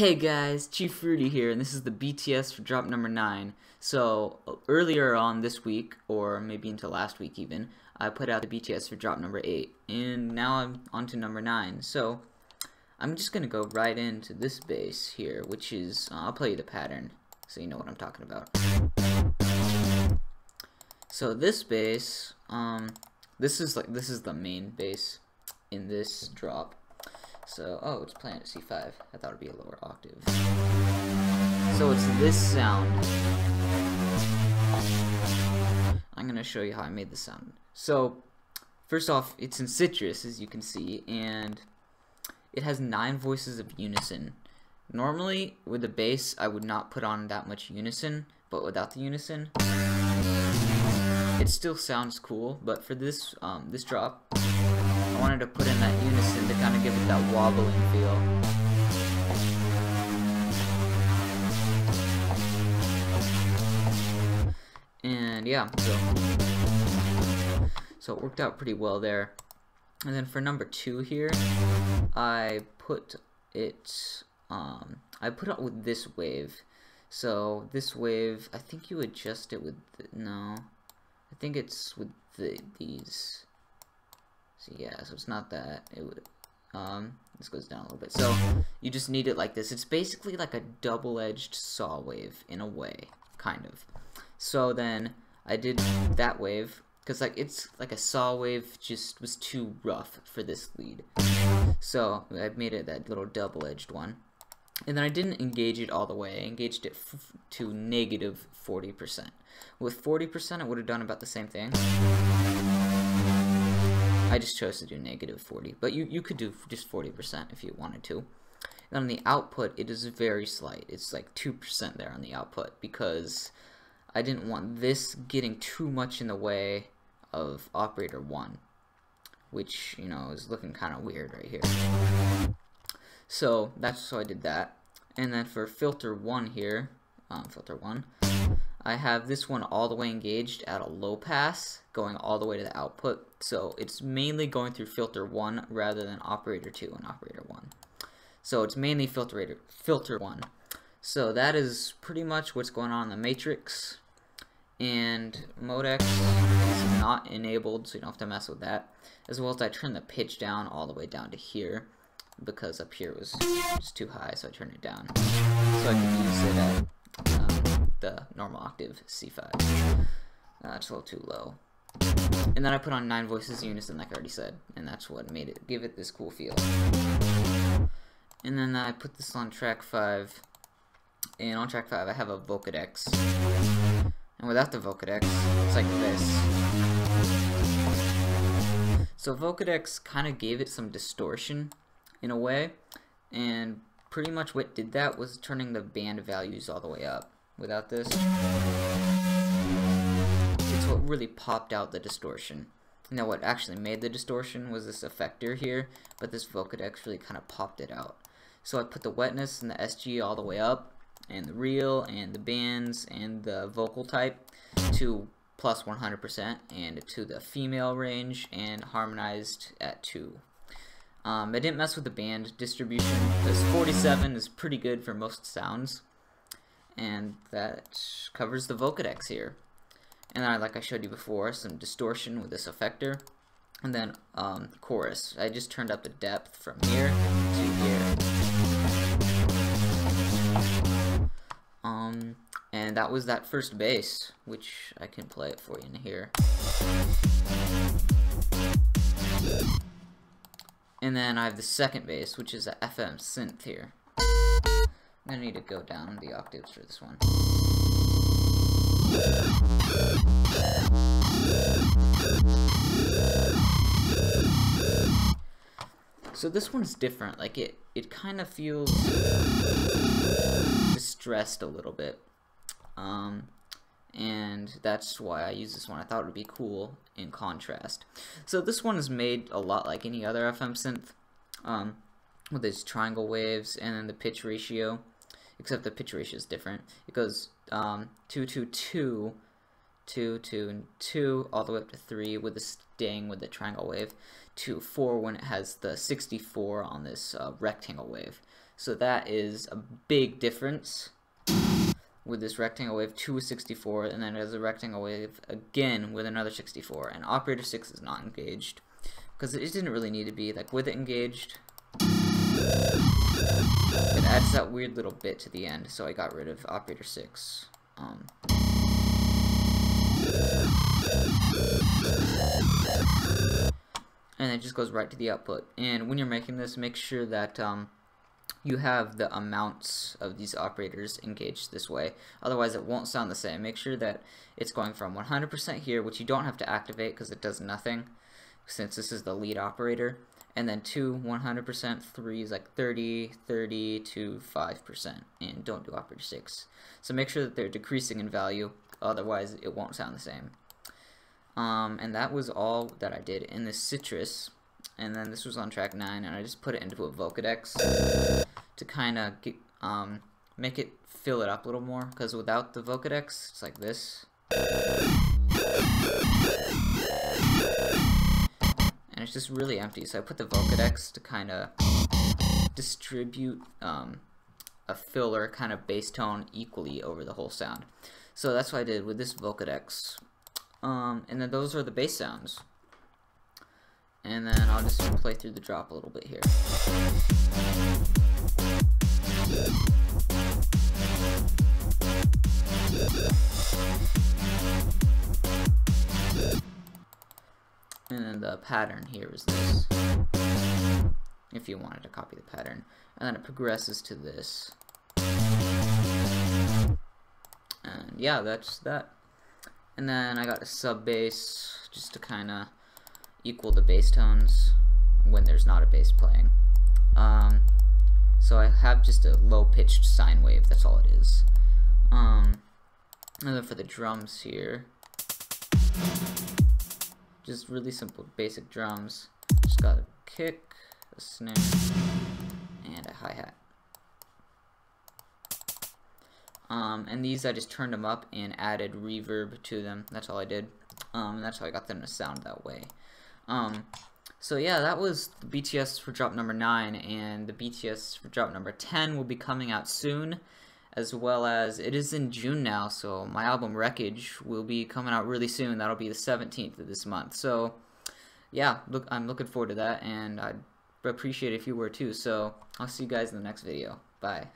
Hey guys, Chief Rudy here, and this is the BTS for drop number 9. So, earlier on this week, or maybe into last week even, I put out the BTS for drop number 8, and now I'm on to number 9. So, I'm just going to go right into this bass here, which is, I'll play you the pattern, so you know what I'm talking about. So this bass, this is the main bass in this drop. So, oh, it's playing at C5. I thought it'd be a lower octave. So it's this sound. I'm gonna show you how I made the sound. So, first off, it's in citrus, as you can see, and it has 9 voices of unison. Normally, with the bass, I would not put on that much unison, but without the unison, it still sounds cool. But for this this drop, I wanted to put in that unison to kind of give it that wobbling feel. And yeah, so it worked out pretty well there. And then for number 2 here, I put it with this wave. So this wave, I think you adjust it with no, I think it's with these. So yeah, so it's not that. It would this goes down a little bit. So you just need it like this. It's basically like a double-edged saw wave in a way, kind of. So then I did that wave because like it's like a saw wave just was too rough for this lead. So I made it that little double-edged one. And then I didn't engage it all the way. I engaged it to negative 40%. With 40%, I would have done about the same thing. I just chose to do negative 40, but you could do just 40% if you wanted to. And on the output, it is very slight. It's like 2% there on the output because I didn't want this getting too much in the way of operator 1, which, you know, is looking kind of weird right here. So I did that. And then for filter 1 here, filter 1, I have this one all the way engaged at a low pass, going all the way to the output. So it's mainly going through filter 1 rather than operator 2 and operator 1. So it's mainly filter 1. So that is pretty much what's going on in the matrix. And Modex is not enabled, so you don't have to mess with that. As well as I turned the pitch down all the way down to here, because up here was just too high, so I turned it down. So I can use it at the normal octave C5. It's a little too low. And then I put on 9 voices unison, like I already said, and that's what made it give it this cool feel. And then I put this on track 5, and on track 5 I have a Vocodex. And without the Vocodex, it's like this. So Vocodex kind of gave it some distortion in a way, and pretty much what did that was turning the band values all the way up. Without this, it's what really popped out the distortion. Now what actually made the distortion was this effector here, but this Vocodex really kind of popped it out. So I put the wetness and the SG all the way up, and the real, and the bands, and the vocal type to plus 100%, and to the female range, and harmonized at 2. I didn't mess with the band distribution, because 47 is pretty good for most sounds. And that covers the Vocodex here. And then, like I showed you before, some distortion with this effector. And then chorus. I just turned up the depth from here to here. And that was that first bass, which I can play it for you in here. And then I have the second bass, which is a FM synth here. I'm gonna need to go down the octaves for this one. So this one's different. Like it kind of feels distressed a little bit. And that's why I use this one. I thought it would be cool in contrast. So this one is made a lot like any other FM synth, with these triangle waves and then the pitch ratio. Except the pitch ratio is different. It goes 2, 2, 2, 2, 2, and 2, all the way up to 3 with the staying with the triangle wave, to 4 when it has the 64 on this rectangle wave. So that is a big difference with this rectangle wave 2 with 64, and then there's a rectangle wave again with another 64, and operator 6 is not engaged because it didn't really need to be. Like with it engaged, it adds that weird little bit to the end, so I got rid of operator 6. And it just goes right to the output. And when you're making this, make sure that you have the amounts of these operators engaged this way, otherwise it won't sound the same. Make sure that it's going from 100% here, which you don't have to activate because it does nothing since this is the lead operator, and then 2 100%, 3 is like 30, 30 to 5%, and don't do operator 6. So make sure that they're decreasing in value, otherwise it won't sound the same. And that was all that I did in this Citrus, and then this was on track 9, and I just put it into a Vocodex to kind of make it fill it up a little more, because without the Vocodex it's like this, and it's just really empty. So I put the Vocodex to kind of distribute a filler kind of bass tone equally over the whole sound. So that's what I did with this Vocodex. And then those are the bass sounds. And then I'll just play through the drop a little bit here. And then the pattern here is this, if you wanted to copy the pattern. And then it progresses to this. And yeah, that's that. And then I got a sub bass just to kind of equal the bass tones when there's not a bass playing. So I have just a low pitched sine wave, that's all it is. And then for the drums here, just really simple basic drums. Just got a kick, a snare, and a hi-hat. And these I just turned them up and added reverb to them. That's all I did. And that's how I got them to sound that way. So yeah, that was the BTS for drop number 9, and the BTS for drop number 10 will be coming out soon, as well as it is in June now, so my album Wreckage will be coming out really soon. That'll be the 17th of this month. So yeah, I'm looking forward to that, and I'd appreciate it if you were too. So I'll see you guys in the next video. Bye.